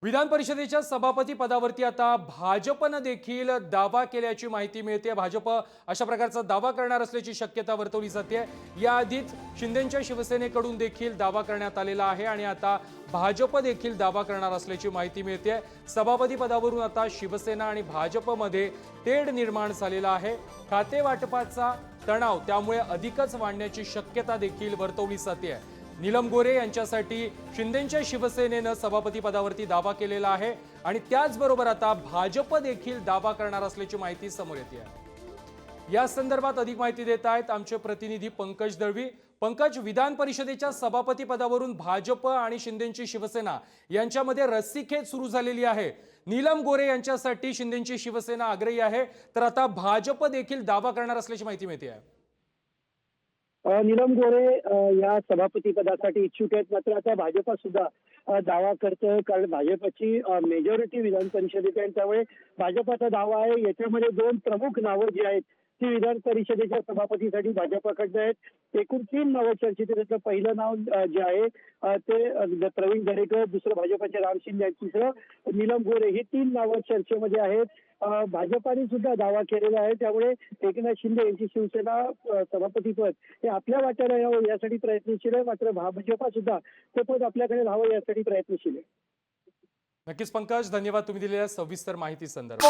विधान परिषदेच्या सभापती पदावरती आता भाजपनं देखील दावा केल्याची माहिती मिळते। भाजप अशा प्रकारचा दावा करणार असल्याची शक्यता वर्तवली जाते। याआधीच शिंदेच्या शिवसेनेकडून देखील दावा करण्यात आलेला आहे आणि आता भाजप देखील दावा करणार असल्याची माहिती मिळते। सभापती पदावरून आता शिवसेना आणि भाजपमध्ये तेढ निर्माण झालेला आहे। खाते वाटपाचा तणाव त्यामुळे अधिकच वाढण्याची शक्यता देखील वर्तवली जाते। नीलम गोरे यांच्यासाठी शिंदेच्या शिवसेनेनं सभापती पदावरती दावा केलेला आहे आणि त्याचबरोबर आता भाजप देखील दावा करणार असल्याची माहिती समोर येते आहे। या संदर्भात अधिक माहिती देत आहेत आमचे प्रतिनिधी पंकज दळवी। पंकज, विधान परिषदेच्या सभापती पदावरून भाजप आणि शिंदेची शिवसेना यांच्यामध्ये रस्सीखेच सुरू झालेली आहे। नीलम गोरे यांच्यासाठी शिंदेची शिवसेना आग्रही आहे, तर आता भाजप देखील दावा करणार असल्याची माहिती मिळते आहे। नीलम गोरे या सभापती पदासाठी इच्छुक आहेत, मात्र आता भाजप सुद्धा दावा करतोय, कारण भाजपची मेजॉरिटी विधान परिषदेत आहे। त्यामुळे भाजपचा दावा आहे। याच्यामध्ये दोन प्रमुख नावं जी आहेत ती विधान परिषदेच्या सभापतीसाठी भाजपकडनं आहेत। एकूण 3 नावं चर्चेत आहेत। त्यातलं पहिलं नाव जे आहे ते प्रवीण दरेकर, दुसरं भाजपचे राम शिंदे आणि तिसरं नीलम गोरे, ही 3 नावं चर्चेमध्ये आहेत। भाजपाने सुद्धा दावा केलेला आहे। त्यामुळे एकनाथ शिंदे यांची शिवसेना सभापतीपद हे आपल्या वाट्याला यावं यासाठी प्रयत्नशील आहे, मात्र भाजपा सुद्धा ते पद आपल्याकडे राहावं यासाठी प्रयत्नशील आहे। नक्कीच पंकज, धन्यवाद तुम्ही दिलेल्या सविस्तर माहिती संदर्भात।